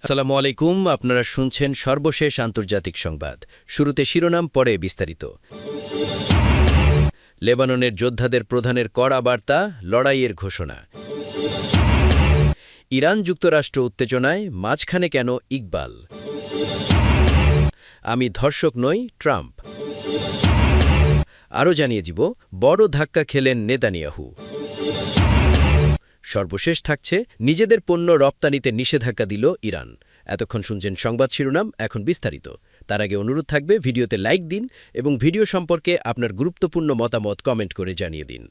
আসসালামু আলাইকুম। আপনারা শুনছেন সর্বশেষ আন্তর্জাতিক সংবাদ। শুরুতে শিরোনাম, পরে বিস্তারিত। লেবাননের যোদ্ধাদের প্রধানের কড়া বার্তা, লড়াইয়ের ঘোষণা। ইরান যুক্তরাষ্ট্র উত্তেজনায়, মাঝখানে কেন ইকবাল? আমি ধর্ষক নই, ট্রাম্প। আরও জানিয়ে দিব, বড় ধাক্কা খেলেন নেতানিয়াহু। সর্বশেষ থাকছে, নিজেদের পণ্য রপ্তানিতে নিষেধাজ্ঞা দিল ইরান। এতক্ষণ শুনছেন সংবাদ শিরোনাম, এখন বিস্তারিত। তার আগে অনুরোধ থাকবে, ভিডিওতে লাইক দিন এবং ভিডিও সম্পর্কে আপনার গুরুত্বপূর্ণ মতামত কমেন্ট করে জানিয়ে দিন।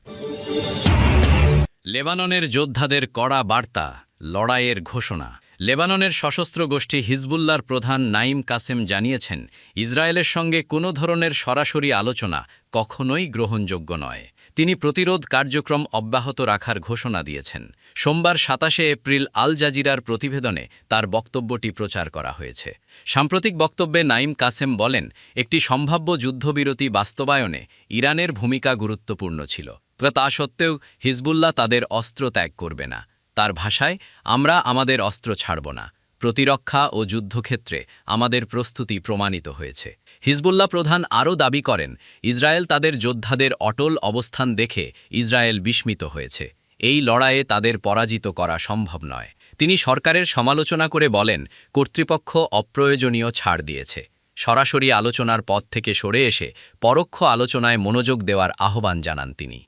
লেবাননের যোদ্ধাদের কড়া বার্তা, লড়াইয়ের ঘোষণা। লেবাননের সশস্ত্র গোষ্ঠী হিজবুল্লাহর প্রধান নাঈম কাসেম জানিয়েছেন, ইসরায়েলের সঙ্গে কোনো ধরনের সরাসরি আলোচনা কখনোই গ্রহণযোগ্য নয়। তিনি প্রতিরোধ কার্যক্রম অব্যাহত রাখার ঘোষণা দিয়েছেন। সোমবার ২৭ এপ্রিল আল জাজিরার প্রতিবেদনে তার বক্তব্যটি প্রচার করা হয়েছে। সাম্প্রতিক বক্তব্যে নাঈম কাসেম বলেন, একটি সম্ভাব্য যুদ্ধবিরতি বাস্তবায়নে ইরানের ভূমিকা গুরুত্বপূর্ণ ছিল। তা সত্ত্বেও হিজবুল্লাহ তাদের অস্ত্র ত্যাগ করবে না। তার ভাষায়, আমরা আমাদের অস্ত্র ছাড়ব না। প্রতিরক্ষা ও যুদ্ধক্ষেত্রে আমাদের প্রস্তুতি প্রমাণিত হয়েছে। হিজবুল্লাহ প্রধান আরও দাবি করেন, ইসরায়েল তাদের যোদ্ধাদের অটল অবস্থান দেখে ইসরায়েল বিস্মিত হয়েছে। এই লড়াইয়ে তাদের পরাজিত করা সম্ভব নয়। তিনি সরকারের সমালোচনা করে বলেন, কর্তৃপক্ষ অপ্রয়োজনীয় ছাড় দিয়েছে। সরাসরি আলোচনার পথ থেকে সরে এসে পরোক্ষ আলোচনায় মনোযোগ দেওয়ার আহ্বান জানান তিনি।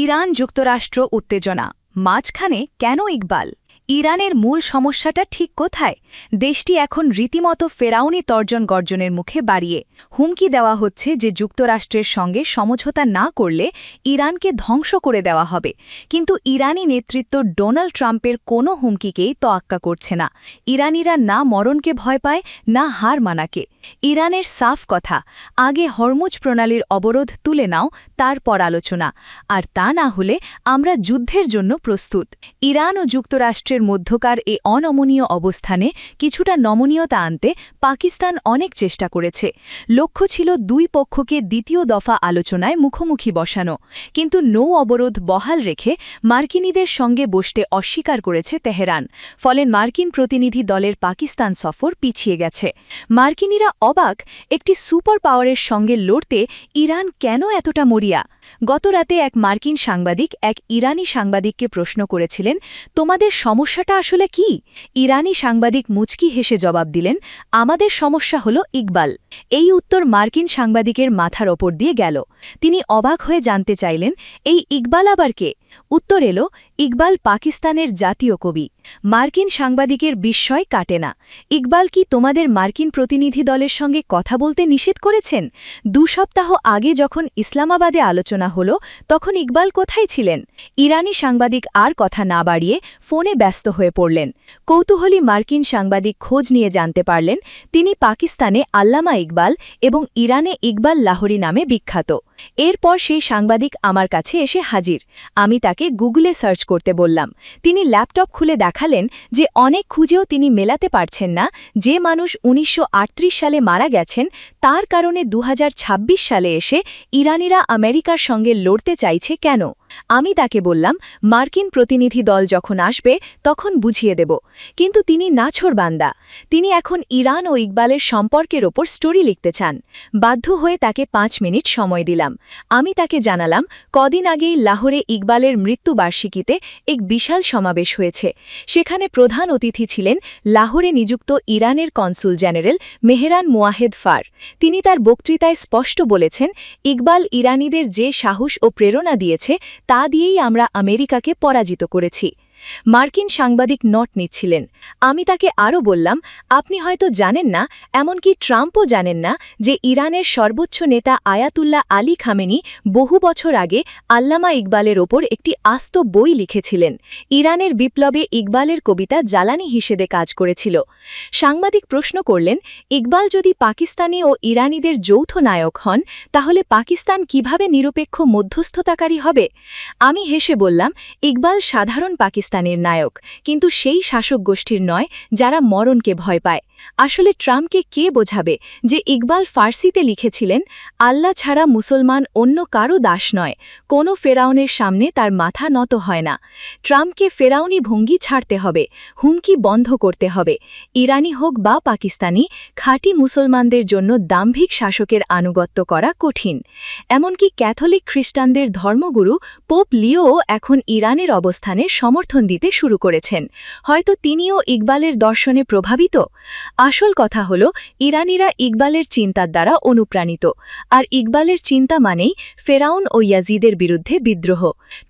ইরান যুক্তরাষ্ট্র উত্তেজনা, মাঝখানে কেন ইকবাল? ইরানের মূল সমস্যাটা ঠিক কোথায়? দেশটি এখন রীতিমতো ফেরাউনি তর্জন গর্জনের মুখে বাড়িয়ে হুমকি দেওয়া হচ্ছে যে যুক্তরাষ্ট্রের সঙ্গে সমঝোতা না করলে ইরানকে ধ্বংস করে দেওয়া হবে। কিন্তু ইরানি নেতৃত্ব ডোনাল্ড ট্রাম্পের কোনো হুমকিকেই তোয়াক্কা করছে না। ইরানিরা না মরণকে ভয় পায়, না হার মানাকে। ইরানের সাফ কথা, আগে হরমুজ প্রণালীর অবরোধ তুলে নাও, তারপর আলোচনা। আর তা না হলে আমরা যুদ্ধের জন্য প্রস্তুত। ইরান ও যুক্তরাষ্ট্রের মধ্যকার এ অনমনীয় অবস্থানে কিছুটা নমনীয়তা আনতে পাকিস্তান অনেক চেষ্টা করেছে। লক্ষ্য ছিল দুই পক্ষকে দ্বিতীয় দফা আলোচনায় মুখোমুখি বসানো। কিন্তু নৌ অবরোধ বহাল রেখে মার্কিনীদের সঙ্গে বসতে অস্বীকার করেছে তেহরান। ফলে মার্কিন প্রতিনিধি দলের পাকিস্তান সফর পিছিয়ে গেছে। মার্কিনীরা অবাক, একটি সুপার পাওয়ারের সঙ্গে লড়তে ইরান কেন এতটা মরিয়া? গতরাতে এক মার্কিন সাংবাদিক এক ইরানি সাংবাদিককে প্রশ্ন করেছিলেন, তোমাদের সমস্যাটা আসলে কি? ইরানি সাংবাদিক মুচকি হেসে জবাব দিলেন, আমাদের সমস্যা হলো ইকবাল। এই উত্তর মার্কিন সাংবাদিকের মাথার ওপর দিয়ে গেল। তিনি অবাক হয়ে জানতে চাইলেন, এই ইকবাল আবার কে? উত্তর এলো, ইকবাল পাকিস্তানের জাতীয় কবি। মার্কিন সাংবাদিকের বিস্ময় কাটে না। ইকবাল কি তোমাদের মার্কিন প্রতিনিধি দলের সঙ্গে কথা বলতে নিষেধ করেছেন? ২ সপ্তাহ আগে যখন ইসলামাবাদে আলোচনা হলো, তখন ইকবাল কোথায় ছিলেন? ইরানি সাংবাদিক আর কথা না বাড়িয়ে ফোনে ব্যস্ত হয়ে পড়লেন। কৌতূহলী মার্কিন সাংবাদিক খোঁজ নিয়ে জানতে পারলেন, তিনি পাকিস্তানে আল্লামা ইকবাল এবং ইরানে ইকবাল লাহোরি নামে বিখ্যাত। এরপর সেই সাংবাদিক আমার কাছে এসে হাজির। আমি তাকে গুগলে সার্চ করতে বললাম। তিনি ল্যাপটপ খুলে দেখালেন যে অনেক খুঁজেও তিনি মেলাতে পারছেন না যে মানুষ ১৯৩৮ সালে মারা গেছেন, তার কারণে ২০২৬ সালে এসে ইরানিরা আমেরিকার সঙ্গে লড়তে চাইছে কেন। আমি তাকে বললাম, মার্কিন প্রতিনিধি দল যখন আসবে তখন বুঝিয়ে দেব। কিন্তু তিনি নাছোড়বান্দা। তিনি এখন ইরান ও ইকবালের সম্পর্কের ওপর স্টোরি লিখতে চান। বাধ্য হয়ে তাকে ৫ মিনিট সময় দিলাম। আমি তাকে জানালাম, কদিন আগেই লাহোরে ইকবালের মৃত্যুবার্ষিকীতে এক বিশাল সমাবেশ হয়েছে। সেখানে প্রধান অতিথি ছিলেন লাহোরে নিযুক্ত ইরানের কনসুল জেনারেল মেহরান মুয়াহেদ ফার। তিনি তার বক্তৃতায় স্পষ্ট বলেছেন, ইকবাল ইরানিদের যে সাহস ও প্রেরণা দিয়েছে তা দিয়েই আমরা আমেরিকাকে পরাজিত করেছি। মার্কিন সাংবাদিক নোট নিচ্ছিলেন। আমি তাকে আরও বললাম, আপনি হয়তো জানেন না, এমনকি ট্রাম্পও জানেন না, যে ইরানের সর্বোচ্চ নেতা আয়াতুল্লাহ আলী খামেনি বহু বছর আগে আল্লামা ইকবালের ওপর একটি আস্ত বই লিখেছিলেন। ইরানের বিপ্লবে ইকবালের কবিতা জ্বালানি হিসেবে কাজ করেছিল। সাংবাদিক প্রশ্ন করলেন, ইকবাল যদি পাকিস্তানি ও ইরানিদের যৌথ নায়ক হন, তাহলে পাকিস্তান কিভাবে নিরপেক্ষ মধ্যস্থতাকারী হবে? আমি হেসে বললাম, ইকবাল সাধারণ পাকিস্তানি পাকিস্তানের নায়ক, কিন্তু সেই শাসক গোষ্ঠীর নয় যারা মরণকে ভয় পায়। আসলে ট্রাম্পকে কে বোঝাবে যে ইকবাল ফার্সিতে লিখেছিলেন, আল্লাহ ছাড়া মুসলমান অন্য কারও দাস নয়, কোনো ফেরাউনের সামনে তার মাথা নত হয় না। ট্রাম্পকে ফেরাউনি ভঙ্গি ছাড়তে হবে, হুমকি বন্ধ করতে হবে। ইরানি হোক বা পাকিস্তানি, খাঁটি মুসলমানদের জন্য দাম্ভিক শাসকের আনুগত্য করা কঠিন। এমনকি ক্যাথলিক খ্রিস্টানদের ধর্মগুরু পোপ লিওও এখন ইরানের অবস্থানে সমর্থন দিতে শুরু করেছেন। হয়তো তিনিও ইকবালের দর্শনে প্রভাবিত। আসল কথা হল, ইরানিরা ইকবালের চিন্তার দ্বারা অনুপ্রাণিত, আর ইকবালের চিন্তা মানেই ফেরাউন ও ইয়াজিদের বিরুদ্ধে বিদ্রোহ।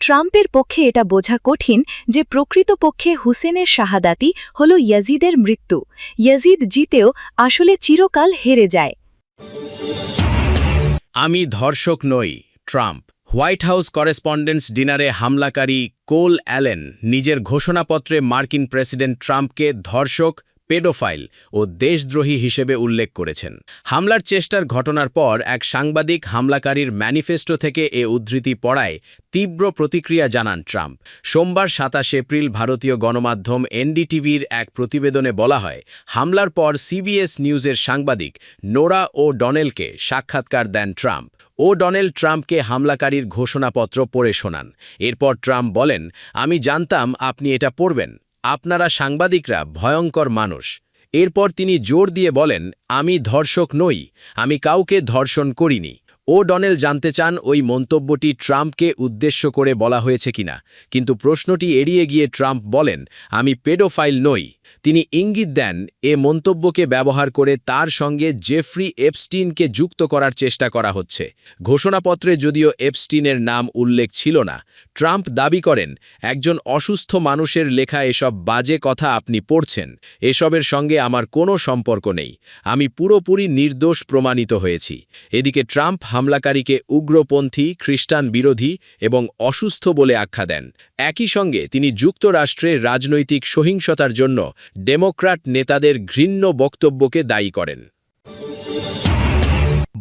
ট্রাম্পের পক্ষে এটা বোঝা কঠিন যে প্রকৃতপক্ষে হুসেনের শাহাদাতি হল ইয়াজিদের মৃত্যু। ইয়াজিদ জিতেও আসলে চিরকাল হেরে যায়। আমি ধর্ষক নই, ট্রাম্প। হোয়াইট হাউস করেসপন্ডেন্টস ডিনারে হামলাকারী কোল অ্যালেন নিজের ঘোষণাপত্রে মার্কিন প্রেসিডেন্ট ট্রাম্পকে ধর্ষক, পেডোফাইল ও দেশদ্রোহী হিসেবে উল্লেখ করেছেন। হামলার চেষ্টার ঘটনার পর এক সাংবাদিক হামলাকারীর ম্যানিফেস্টো থেকে এ উদ্ধৃতি পড়ায় তীব্র প্রতিক্রিয়া জানান ট্রাম্প। সোমবার ২৭ এপ্রিল ভারতীয় গণমাধ্যম এনডিটিভির এক প্রতিবেদনে বলা হয়, হামলার পর সিবিএস নিউজের সাংবাদিক নোরা ও ডনেলকে সাক্ষাৎকার দেন ট্রাম্প। ও ডনেল ট্রাম্পকে হামলাকারীর ঘোষণাপত্র পড়ে শোনান। এরপর ট্রাম্প বলেন, আমি জানতাম আপনি এটা পড়বেন, আপনারা সাংবাদিকরা ভয়ঙ্কর মানুষ। এরপর তিনি জোর দিয়ে বলেন, আমি ধর্ষক নই, আমি কাউকে ধর্ষণ করিনি। ও ডনেল জানতে চান ওই মন্তব্যটি ট্রাম্পকে উদ্দেশ্য করে বলা হয়েছে কিনা, কিন্তু প্রশ্নটি এড়িয়ে গিয়ে ট্রাম্প বলেন, আমি পেডোফাইল নই। তিনি ইঙ্গিত দেন এ মন্তব্যকে ব্যবহার করে তার সঙ্গে জেফ্রি এপস্টিনকে যুক্ত করার চেষ্টা করা হচ্ছে। ঘোষণাপত্রে যদিও এপস্টিনের নাম উল্লেখ ছিল না। ট্রাম্প দাবি করেন, একজন অসুস্থ মানুষের লেখা এসব বাজে কথা আপনি পড়ছেন, এসবের সঙ্গে আমার কোনো সম্পর্ক নেই, আমি পুরোপুরি নির্দোষ প্রমাণিত হয়েছি। এদিকে ট্রাম্প হামলাকারীকে উগ্রপন্থী, খ্রিস্টান বিরোধী এবং অসুস্থ বলে আখ্যা দেন। একই সঙ্গে তিনি যুক্তরাষ্ট্রে রাজনৈতিক সহিংসতার জন্য ডেমোক্র্যাট নেতাদের ঘৃণ্য বক্তব্যকে দায়ী করেন।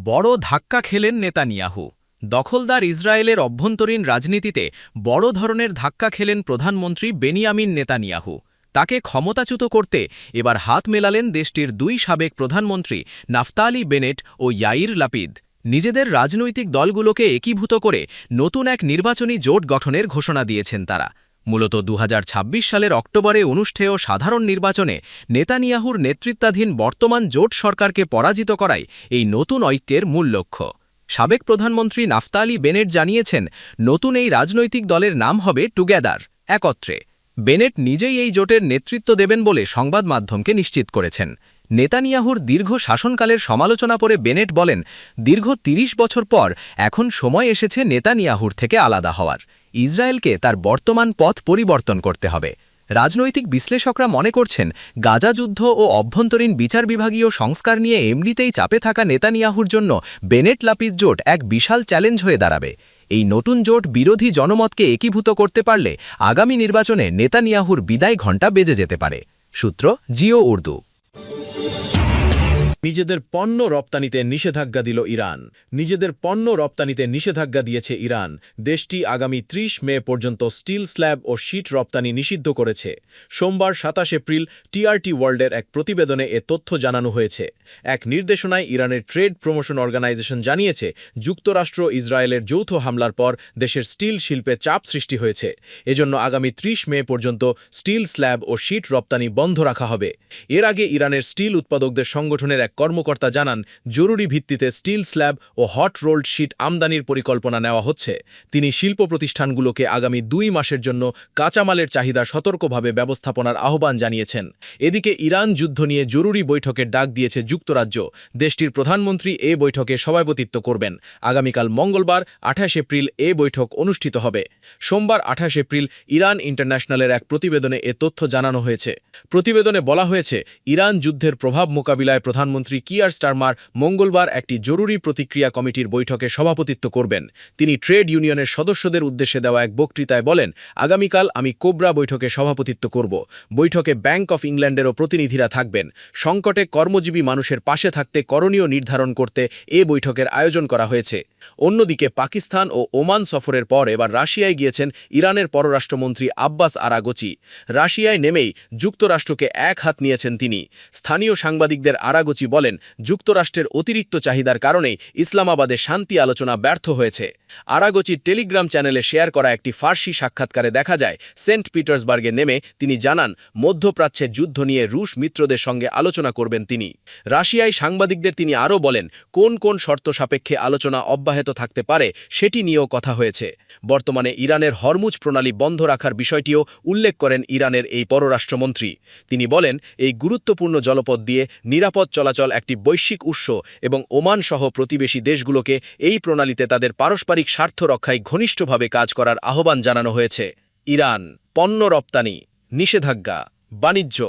বড় ধাক্কা খেলেন নেতানিয়াহু। দখলদার ইসরায়েলের অভ্যন্তরীণ রাজনীতিতে বড় ধরনের ধাক্কা খেলেন প্রধানমন্ত্রী বেনিয়ামিন নেতানিয়াহু। তাকে ক্ষমতাচ্যুত করতে এবার হাত মেলালেন দেশটির দুই সাবেক প্রধানমন্ত্রী নাফতালি বেনেট ও ইয়াইর লাপিদ। নিজেদের রাজনৈতিক দলগুলোকে একীভূত করে নতুন এক নির্বাচনী জোট গঠনের ঘোষণা দিয়েছেন তারা। মূলত ২০২৬ সালের অক্টোবরে অনুষ্ঠেয় সাধারণ নির্বাচনে নেতানিয়াহুর নেতৃত্বাধীন বর্তমান জোট সরকারকে পরাজিত করাই এই নতুন ঐক্যের মূল লক্ষ্য। সাবেক প্রধানমন্ত্রী নাফতালি বেনেট জানিয়েছেন, নতুন এই রাজনৈতিক দলের নাম হবে টুগেদার, একত্রে। বেনেট নিজেই এই জোটের নেতৃত্ব দেবেন বলে সংবাদ মাধ্যমকে নিশ্চিত করেছেন। নেতানিয়াহুর দীর্ঘ শাসনকালের সমালোচনা করে বেনেট বলেন, দীর্ঘ ৩০ বছর পর এখন সময় এসেছে নেতানিয়াহুর থেকে আলাদা হওয়ার। ইসরায়েলকে তার বর্তমান পথ পরিবর্তন করতে হবে। রাজনৈতিক বিশ্লেষকরা মনে করছেন, গাজা যুদ্ধ ও অভ্যন্তরীণ বিচার বিভাগীয় সংস্কার নিয়ে এমনিতেই চাপে থাকা নেতানিয়াহুর জন্য বেনেট লাপিদ জোট এক বিশাল চ্যালেঞ্জ হয়ে দাঁড়াবে। এই নতুন জোট বিরোধী জনমতকে একীভূত করতে পারলে আগামী নির্বাচনে নেতানিয়াহুর বিদায় ঘণ্টা বেজে যেতে পারে। সূত্র জিও উর্দু। নিজেদের পণ্য রপ্তানিতে নিষেধাজ্ঞা দিল ইরান। নিজেদের পণ্য রপ্তানিতে নিষেধাজ্ঞা দিয়েছে ইরান। দেশটি আগামী ৩০ মে পর্যন্ত স্টিল স্ল্যাব ও শীট রপ্তানি নিষিদ্ধ করেছে। সোমবার ২৭ এপ্রিল টিআরটি ওয়ার্ল্ডের এক প্রতিবেদনে এ তথ্য জানানো হয়েছে। এক নির্দেশনায় ইরানের ট্রেড প্রমোশন অর্গানাইজেশন জানিয়েছে, যুক্তরাষ্ট্র ইসরায়েলের যৌথ হামলার পর দেশের স্টিল শিল্পে চাপ সৃষ্টি হয়েছে। এজন্য আগামী ৩০ মে পর্যন্ত স্টিল স্ল্যাব ও শীট রপ্তানি বন্ধ রাখা হবে। এর আগে ইরানের স্টিল উৎপাদকদের সংগঠনের এক কর্মকর্তা জানান, জরুরি ভিত্তিতে স্টিল স্ল্যাব ও হট রোল্ড শীট আমদানির পরিকল্পনা নেওয়া হচ্ছে। তিনি শিল্প প্রতিষ্ঠানগুলোকে আগামী ২ মাসের জন্য কাঁচামালের চাহিদা সতর্কভাবে ব্যবস্থাপনার আহ্বান জানিয়েছেন। এদিকে ইরান যুদ্ধ নিয়ে জরুরি বৈঠকের ডাক দিয়েছে যুক্তরাজ্য। দেশটির প্রধানমন্ত্রী এ বৈঠকে সভাপতিত্ব করবেন। আগামীকাল মঙ্গলবার ২৮ এপ্রিল এ বৈঠক অনুষ্ঠিত হবে। সোমবার ২৮ এপ্রিল ইরান ইন্টারন্যাশনালের এক প্রতিবেদনে এ তথ্য জানানো হয়েছে। প্রতিবেদনে বলা হয়েছে, ইরান যুদ্ধের প্রভাব মোকাবিলায় প্রধানমন্ত্রী প্রধানমন্ত্রী কিয়ার স্টারমার মঙ্গলবার একটি জরুরি প্রতিক্রিয়া কমিটির বৈঠকে সভাপতিত্ব করবেন। তিনি ট্রেড ইউনিয়নের সদস্যদের উদ্দেশ্যে দেওয়া এক বক্তৃতায় বলেন, আগামীকাল আমি কোবরা বৈঠকে সভাপতিত্ব করব। বৈঠকে ব্যাংক অফ ইংল্যান্ডেরও প্রতিনিধিরা থাকবেন। সংকটে কর্মজীবী মানুষের পাশে থাকতে করণীয় নির্ধারণ করতে এ বৈঠকের আয়োজন করা হয়েছে। অন্যদিকে পাকিস্তান ও ওমান সফরের পর এবার রাশিয়ায় গিয়েছেন ইরানের পররাষ্ট্রমন্ত্রী আব্বাস আরাগচি। রাশিয়ায় নেমেই যুক্তরাষ্ট্রকে এক হাত নিয়েছেন তিনি। স্থানীয় সাংবাদিকদের আরাগচি বলেন, যুক্তরাষ্ট্রের অতিরিক্ত চাহিদার কারণেই ইসলামাবাদে শান্তি আলোচনা ব্যর্থ হয়েছে। আরাগচির টেলিগ্রাম চ্যানেলে শেয়ার করা একটি ফার্সি সাক্ষাৎকারে দেখা যায়, সেন্ট পিটার্সবার্গে নেমে তিনি জানান, মধ্যপ্রাচ্যের যুদ্ধ নিয়ে রুশ মিত্রদের সঙ্গে আলোচনা করবেন তিনি। রাশিয়ায় সাংবাদিকদের তিনি আরও বলেন, কোন কোন শর্ত সাপেক্ষে আলোচনা অব্যাহত থাকতে পারে সেটি নিয়েও কথা হয়েছে। বর্তমানে ইরানের হরমুজ প্রণালী বন্ধ রাখার বিষয়টিও উল্লেখ করেন ইরানের এই পররাষ্ট্রমন্ত্রী। তিনি বলেন, এই গুরুত্বপূর্ণ জলপথ দিয়ে নিরাপদ চলাচল একটি বৈশ্বিক উৎস এবং ওমান সহ প্রতিবেশী দেশগুলোকে এই প্রণালীতে তাদের পারস্পরিক স্বার্থ রক্ষায় ঘনিষ্ঠভাবে কাজ করার আহ্বান জানানো হয়েছে। ইরান পণ্য রপ্তানি নিষেধাজ্ঞা বাণিজ্য